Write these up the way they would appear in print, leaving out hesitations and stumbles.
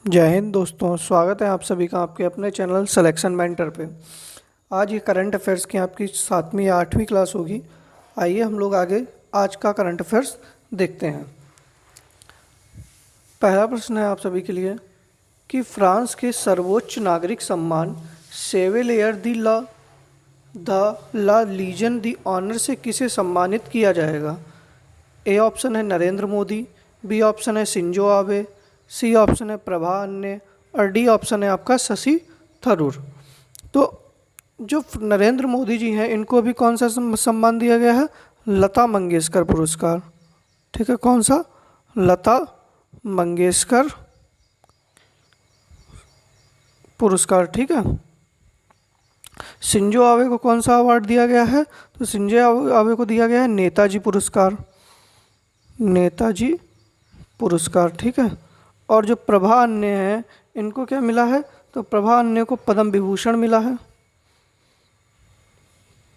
जय हिंद दोस्तों, स्वागत है आप सभी का आपके अपने चैनल सिलेक्शन मेंटर पे। आज ये करंट अफेयर्स की आपकी 7वीं या 8वीं क्लास होगी। आइए हम लोग आगे आज का करंट अफेयर्स देखते हैं। पहला प्रश्न है आप सभी के लिए कि फ्रांस के सर्वोच्च नागरिक सम्मान Chevalier de la Legion the Honour से किसे सम्मानित किया जाएगा। ए ऑप्शन है नरेंद्र मोदी, बी ऑप्शन है शिंजो आबे, सी ऑप्शन है प्रभा अन्य और डी ऑप्शन है आपका शशि थरूर। तो जो नरेंद्र मोदी जी हैं इनको अभी कौन सा सम्मान दिया गया है? लता मंगेशकर पुरस्कार। ठीक है, कौन सा? लता मंगेशकर पुरस्कार। ठीक है। शिंजो आबे को कौन सा अवार्ड दिया गया है? तो शिंजो आबे को दिया गया है नेताजी पुरस्कार। नेताजी पुरस्कार। ठीक है। और जो प्रभा अन्य है इनको क्या मिला है? तो प्रभा अन्य को पद्म विभूषण मिला है।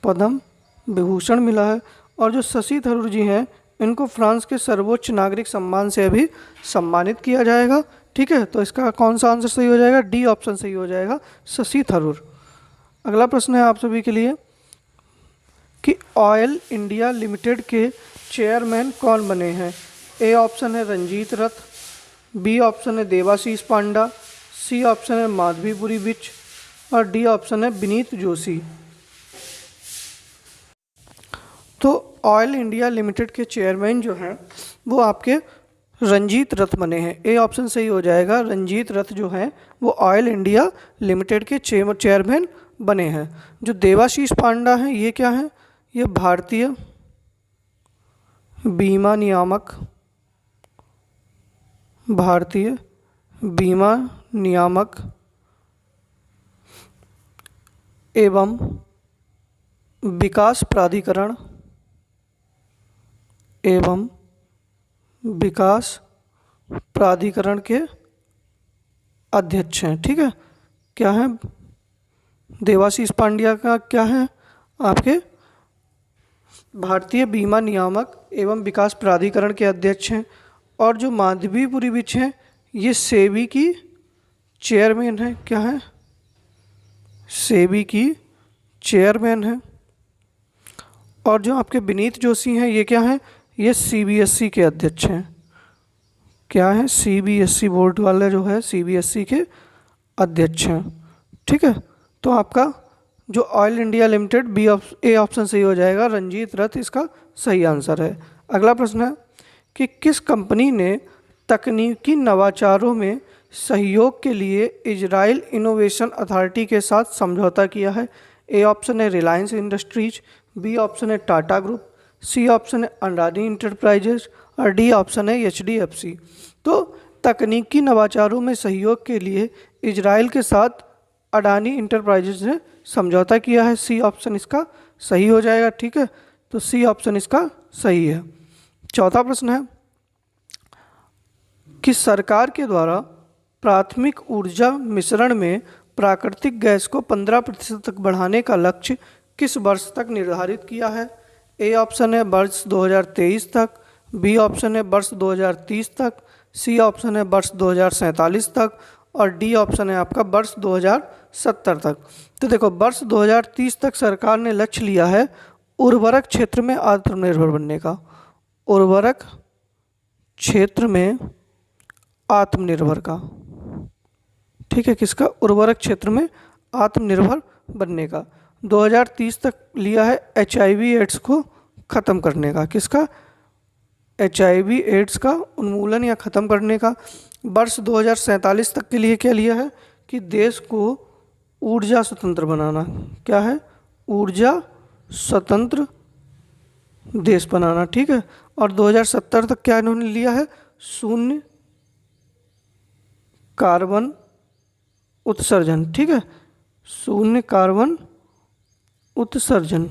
पद्म विभूषण मिला है। और जो शशि थरूर जी हैं इनको फ्रांस के सर्वोच्च नागरिक सम्मान से अभी सम्मानित किया जाएगा। ठीक है, तो इसका कौन सा आंसर सही हो जाएगा? डी ऑप्शन सही हो जाएगा, शशि थरूर। अगला प्रश्न है आप सभी के लिए कि ऑयल इंडिया लिमिटेड के चेयरमैन कौन बने हैं। ए ऑप्शन है रंजीत रथ, बी ऑप्शन है देवाशीष पांडा, सी ऑप्शन है माधवीपुरी बिच और डी ऑप्शन है विनीत जोशी। तो ऑयल इंडिया लिमिटेड के चेयरमैन जो हैं वो आपके रंजीत रथ बने हैं। ए ऑप्शन सही हो जाएगा, रंजीत रथ जो हैं वो ऑयल इंडिया लिमिटेड के चेयरमैन बने हैं। जो देवाशीष पांडा हैं ये क्या हैं? ये भारतीय बीमा नियामक, भारतीय बीमा नियामक एवं विकास प्राधिकरण के अध्यक्ष हैं। ठीक है, क्या है? देवाशीष पांड्या का क्या है? आपके भारतीय बीमा नियामक एवं विकास प्राधिकरण के अध्यक्ष हैं। और जो माधवीपुरी बिच हैं ये सेबी की चेयरमैन है। क्या है? सेबी की चेयरमैन है। और जो आपके विनीत जोशी हैं ये क्या हैं? ये सीबीएसई के अध्यक्ष हैं। क्या है? सीबीएसई बोर्ड वाले जो है सीबीएसई के अध्यक्ष हैं। ठीक है, तो आपका जो oil India limited A option सही हो जाएगा, रंजीत रथ इसका सही आंसर है। अगला प्रश्न है कि किस कंपनी ने तकनीकी नवाचारों में सहयोग के लिए इजराइल इनोवेशन अथॉरिटी के साथ समझौता किया है। ए ऑप्शन है रिलायंस इंडस्ट्रीज, बी ऑप्शन है टाटा ग्रुप, सी ऑप्शन है अडानी इंटरप्राइजेज और डी ऑप्शन है एचडीएफसी। तो तकनीकी नवाचारों में सहयोग के लिए इजराइल के साथ अडानी इंटरप्राइजेज ने समझौता किया है। सी ऑप्शन इसका सही हो जाएगा। ठीक है, तो सी ऑप्शन इसका सही है। चौथा प्रश्न है कि सरकार के द्वारा प्राथमिक ऊर्जा मिश्रण में प्राकृतिक गैस को 15% तक बढ़ाने का लक्ष्य किस वर्ष तक निर्धारित किया है। ए ऑप्शन है वर्ष 2023 तक, बी ऑप्शन है वर्ष 2030 तक, सी ऑप्शन है वर्ष 2047 तक और डी ऑप्शन है आपका वर्ष 2070 तक। तो देखो, वर्ष 2030 तक सरकार ने लक्ष्य लिया है उर्वरक क्षेत्र में आत्मनिर्भर बनने का। उर्वरक क्षेत्र में आत्मनिर्भर का। ठीक है, किसका? उर्वरक क्षेत्र में आत्मनिर्भर बनने का। 2030 तक लिया है एचआईवी एड्स को ख़त्म करने का। किसका? एचआईवी एड्स का उन्मूलन या ख़त्म करने का। वर्ष 2047 तक के लिए क्या लिया है कि देश को ऊर्जा स्वतंत्र बनाना। क्या है? ऊर्जा स्वतंत्र देश बनाना। ठीक है, और 2070 तक क्या इन्होंने लिया है? शून्य कार्बन उत्सर्जन। ठीक है, शून्य कार्बन उत्सर्जन।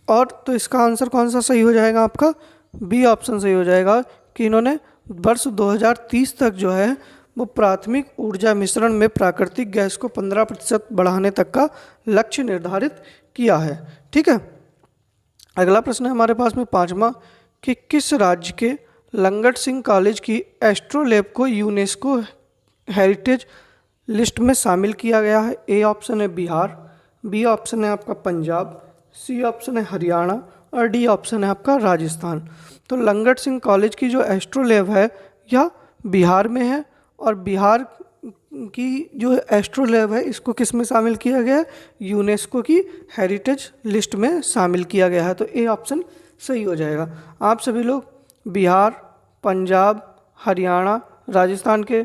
और तो इसका आंसर कौन सा सही हो जाएगा? आपका बी ऑप्शन सही हो जाएगा कि इन्होंने वर्ष 2030 तक जो है वो प्राथमिक ऊर्जा मिश्रण में प्राकृतिक गैस को 15% बढ़ाने तक का लक्ष्य निर्धारित किया है। ठीक है, अगला प्रश्न है हमारे पास में 5वां कि किस राज्य के लंगट सिंह कॉलेज की एस्ट्रोलैब को यूनेस्को हेरिटेज लिस्ट में शामिल किया गया है? ए ऑप्शन है बिहार, बी ऑप्शन है आपका पंजाब, सी ऑप्शन है हरियाणा और डी ऑप्शन है आपका राजस्थान। तो लंगट सिंह कॉलेज की जो एस्ट्रोलैब है यह बिहार में है और बिहार की जो एस्ट्रोलैब है इसको किस में शामिल किया गया है? यूनेस्को की हेरिटेज लिस्ट में शामिल किया गया है। तो ए ऑप्शन सही हो जाएगा। आप सभी लोग बिहार, पंजाब, हरियाणा, राजस्थान के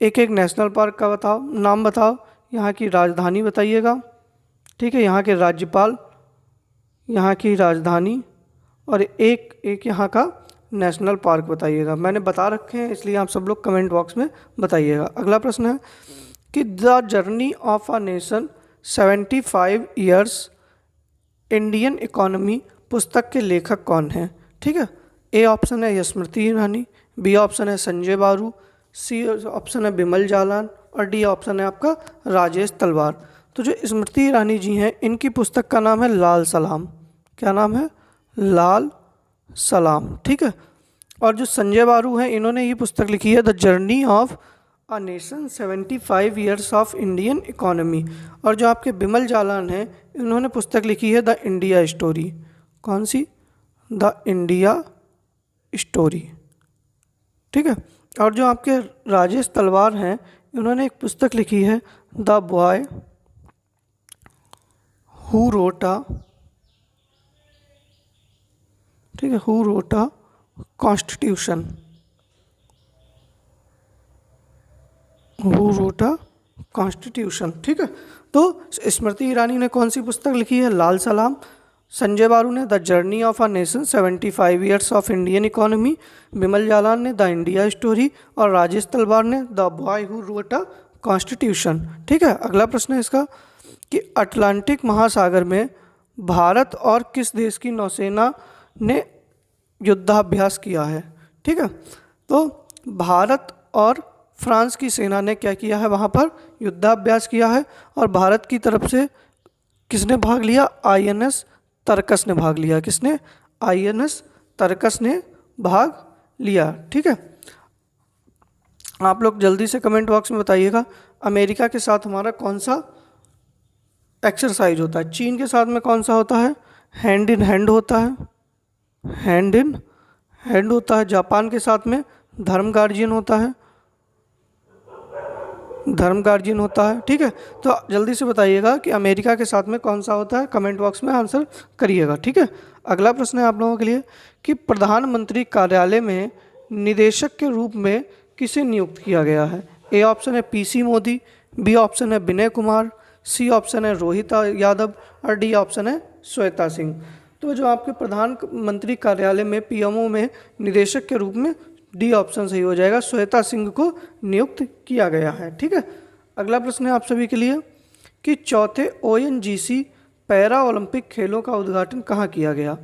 एक एक नेशनल पार्क का नाम बताओ, यहाँ की राजधानी बताइएगा, ठीक है, यहाँ के राज्यपाल, यहाँ की राजधानी और एक एक यहाँ का नेशनल पार्क बताइएगा। मैंने बता रखे हैं इसलिए आप सब लोग कमेंट बॉक्स में बताइएगा। अगला प्रश्न है कि the journey of a nation 75 years Indian economy पुस्तक के लेखक कौन हैं? ठीक है, ए ऑप्शन है स्मृति ईरानी, बी ऑप्शन है संजय बारू, सी ऑप्शन है बिमल जालान और डी ऑप्शन है आपका राजेश तलवार। तो जो स्मृति ईरानी जी हैं इनकी पुस्तक का नाम है लाल सलाम। क्या नाम है? लाल सलाम, ठीक है। और जो संजय बारू हैं इन्होंने ये पुस्तक लिखी है the journey of a nation 75 years of Indian economy. और जो आपके बिमल जालान हैं इन्होंने पुस्तक लिखी है द इंडिया स्टोरी। कौन सी? द इंडिया स्टोरी, ठीक है। और जो आपके राजेश तलवार हैं इन्होंने एक पुस्तक लिखी है the boy who wrote a, ठीक है, who wrote a constitution, who wrote a constitution, ठीक है। तो स्मृति ईरानी ने कौन सी पुस्तक लिखी है? लाल सलाम। संजय बारू ने the journey of a nation 75 years of Indian economy, Bimal Jalan ने द इंडिया स्टोरी और राजेश तलवार ने the boy who wrote a constitution, ठीक है। अगला प्रश्न है इसका कि अटलांटिक महासागर में भारत और किस देश की नौसेना ने युद्धाभ्यास किया है? ठीक है, तो भारत और फ्रांस की सेना ने क्या किया है? वहाँ पर युद्धाभ्यास किया है। और भारत की तरफ से किसने भाग लिया? आईएनएस तरकस ने भाग लिया। किसने? आईएनएस तरकस ने भाग लिया, ठीक है। आप लोग जल्दी से कमेंट बॉक्स में बताइएगा अमेरिका के साथ हमारा कौन सा एक्सरसाइज होता है? चीन के साथ में कौन सा होता है? हैंड इन हैंड होता है, हैंड इन हैंड होता है। जापान के साथ में धर्म गार्जियन होता है, धर्म गार्जियन होता है, ठीक है। तो जल्दी से बताइएगा कि अमेरिका के साथ में कौन सा होता है, कमेंट बॉक्स में आंसर करिएगा, ठीक है। अगला प्रश्न है आप लोगों के लिए कि प्रधानमंत्री कार्यालय में निदेशक के रूप में किसे नियुक्त किया गया है? ए ऑप्शन है पीसी मोदी, बी ऑप्शन है विनय कुमार, सी ऑप्शन है रोहित यादव और डी ऑप्शन है श्वेता सिंह। तो जो आपके प्रधानमंत्री कार्यालय में पीएमओ में निदेशक के रूप में डी ऑप्शन सही हो जाएगा, श्वेता सिंह को नियुक्त किया गया है, ठीक है। अगला प्रश्न है आप सभी के लिए कि चौथे ओएनजीसी पैरा ओलंपिक खेलों का उद्घाटन कहाँ किया गया?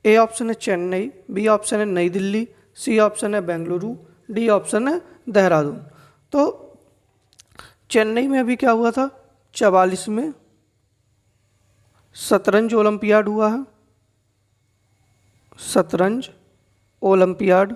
ए ऑप्शन है चेन्नई, बी ऑप्शन है नई दिल्ली, सी ऑप्शन है बेंगलुरु, डी ऑप्शन है देहरादून। तो चेन्नई में अभी क्या हुआ था? 44वें शतरंज ओलंपियाड हुआ है, शतरंज ओलंपियाड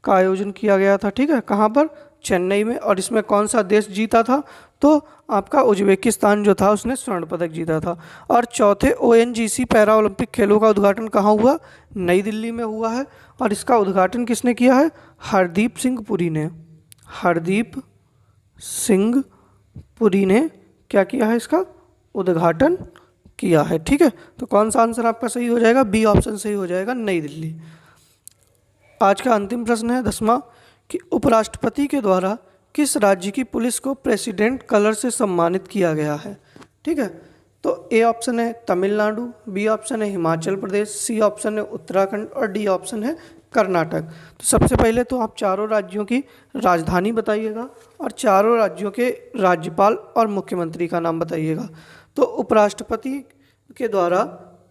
का आयोजन किया गया था, ठीक है। कहाँ पर? चेन्नई में। और इसमें कौन सा देश जीता था? तो आपका उज्बेकिस्तान जो था उसने स्वर्ण पदक जीता था। और चौथे ओएनजीसी पैरा ओलंपिक खेलों का उद्घाटन कहाँ हुआ? नई दिल्ली में हुआ है। और इसका उद्घाटन किसने किया है? हरदीप सिंह पुरी ने। हरदीप सिंह पुरी ने क्या किया है? इसका उद्घाटन किया है, ठीक है। तो कौन सा आंसर आपका सही हो जाएगा? बी ऑप्शन सही हो जाएगा, नई दिल्ली। आज का अंतिम प्रश्न है 10वां कि उपराष्ट्रपति के द्वारा किस राज्य की पुलिस को प्रेसिडेंट कलर से सम्मानित किया गया है? ठीक है, तो ए ऑप्शन है तमिलनाडु, बी ऑप्शन है हिमाचल प्रदेश, सी ऑप्शन है उत्तराखंड और डी ऑप्शन है कर्नाटक। तो सबसे पहले तो आप चारों राज्यों की राजधानी बताइएगा और चारों राज्यों के राज्यपाल और मुख्यमंत्री का नाम बताइएगा। तो उपराष्ट्रपति के द्वारा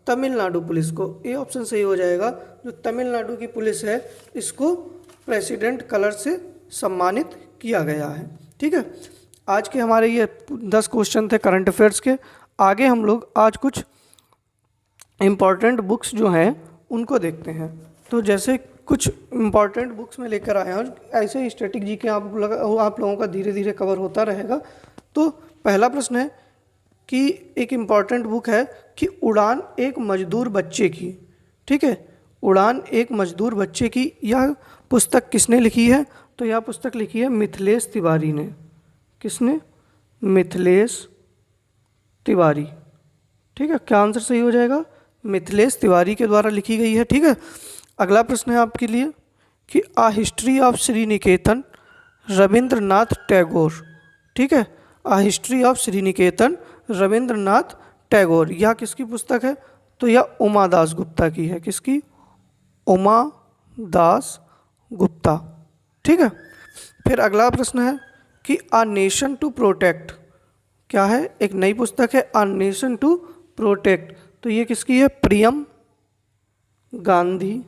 तमिलनाडु पुलिस को, ए ऑप्शन सही हो जाएगा, जो तमिलनाडु की पुलिस है इसको प्रेसिडेंट कलर से सम्मानित किया गया है, ठीक है। आज के हमारे ये 10 क्वेश्चन थे करंट अफेयर्स के। आगे हम लोग आज कुछ इम्पॉर्टेंट बुक्स जो हैं उनको देखते हैं। तो जैसे कुछ इम्पॉर्टेंट बुक्स में लेकर आया हूँ, ऐसे ही स्टैटिक जी के आप लोगों का धीरे धीरे कवर होता रहेगा। तो पहला प्रश्न है कि एक इम्पॉर्टेंट बुक है कि उड़ान एक मजदूर बच्चे की, ठीक है, उड़ान एक मजदूर बच्चे की, यह पुस्तक किसने लिखी है? तो यह पुस्तक लिखी है मिथिलेश तिवारी ने। किसने? मिथिलेश तिवारी। ठीक है, क्या आंसर सही हो जाएगा? मिथिलेश तिवारी के द्वारा लिखी गई है। ठीक है, अगला प्रश्न है आपके लिए कि आ हिस्ट्री ऑफ श्रीनिकेतन रविंद्रनाथ टैगोर। ठीक है, आ हिस्ट्री ऑफ श्रीनिकेतन रविंद्रनाथ टैगोर, यह किसकी पुस्तक है? तो यह उमा दास गुप्ता की है। किसकी? उमा दास गुप्ता। ठीक है, फिर अगला प्रश्न है कि आ नेशन टू प्रोटेक्ट, क्या है? एक नई पुस्तक है आ नेशन टू प्रोटेक्ट, तो ये किसकी है? प्रियम गांधी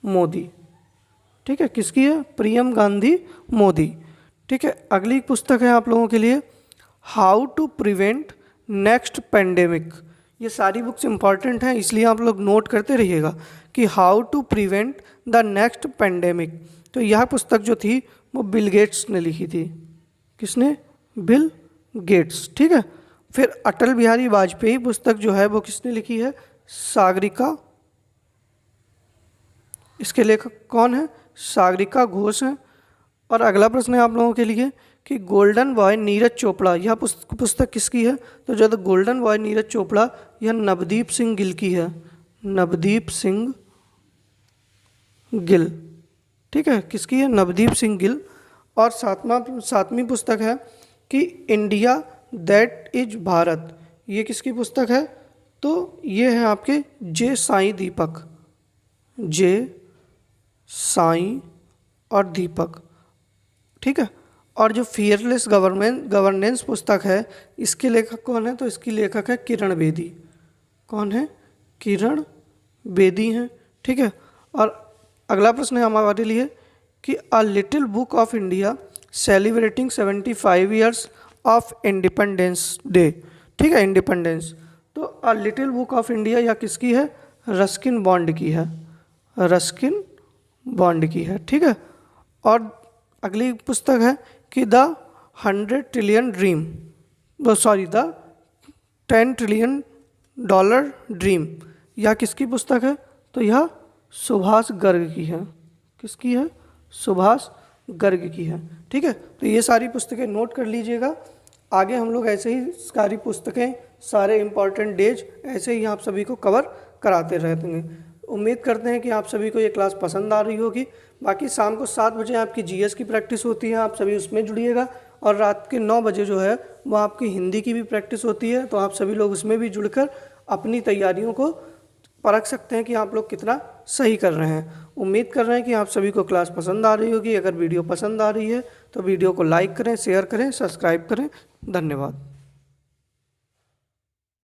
मोदी। ठीक है, किसकी है? प्रियम गांधी मोदी। ठीक है, अगली पुस्तक है आप लोगों के लिए how to prevent next pandemic. ये सारी बुक्स इंपॉर्टेंट हैं, इसलिए आप लोग नोट करते रहिएगा कि how to prevent the next pandemic. तो यह पुस्तक जो थी वो बिल गेट्स ने लिखी थी। किसने? Bill Gates. ठीक है, फिर अटल बिहारी वाजपेयी पुस्तक जो है वो किसने लिखी है? सागरिका। इसके लेखक कौन है? सागरिका घोष हैं। और अगला प्रश्न है आप लोगों के लिए कि गोल्डन बॉय नीरज चोपड़ा, यह पुस्तक किसकी है? तो जो the golden boy Neeraj Chopra, यह नवदीप सिंह गिल की है। नवदीप सिंह गिल। ठीक है, किसकी है? नवदीप सिंह गिल। और सातवीं पुस्तक है कि इंडिया दैट इज भारत, ये किसकी पुस्तक है? तो ये है आपके जे साईं दीपक। जे साईं और दीपक। ठीक है, और जो फियरलेस गवर्नेंस पुस्तक है, इसके लेखक कौन है? तो इसकी लेखक है किरण बेदी। कौन है? किरण बेदी हैं। ठीक है, और अगला प्रश्न है हमारे लिए कि a little book of India celebrating 75 years of independence day. ठीक है, इंडिपेंडेंस, तो a little book of India या किसकी है? रस्किन बॉन्ड की है। रस्किन बॉन्ड की है। ठीक है, और अगली पुस्तक है कि the 100 trillion dream, the 10 trillion dollar dream, यह किसकी पुस्तक है? तो यह सुभाष गर्ग की है। किसकी है? सुभाष गर्ग की है। ठीक है, तो ये सारी पुस्तकें नोट कर लीजिएगा। आगे हम लोग ऐसे ही सारी पुस्तकें, सारे इम्पॉर्टेंट डेज ऐसे ही आप सभी को कवर कराते रहेंगे। उम्मीद करते हैं कि आप सभी को ये क्लास पसंद आ रही होगी। बाकी शाम को 7 बजे आपकी जीएस की प्रैक्टिस होती है, आप सभी उसमें जुड़िएगा। और रात के 9 बजे जो है वो आपकी हिंदी की भी प्रैक्टिस होती है, तो आप सभी लोग उसमें भी जुड़कर अपनी तैयारियों को परख सकते हैं कि आप लोग कितना सही कर रहे हैं। उम्मीद कर रहे हैं कि आप सभी को क्लास पसंद आ रही होगी। अगर वीडियो पसंद आ रही है तो वीडियो को लाइक करें, शेयर करें, सब्सक्राइब करें। धन्यवाद।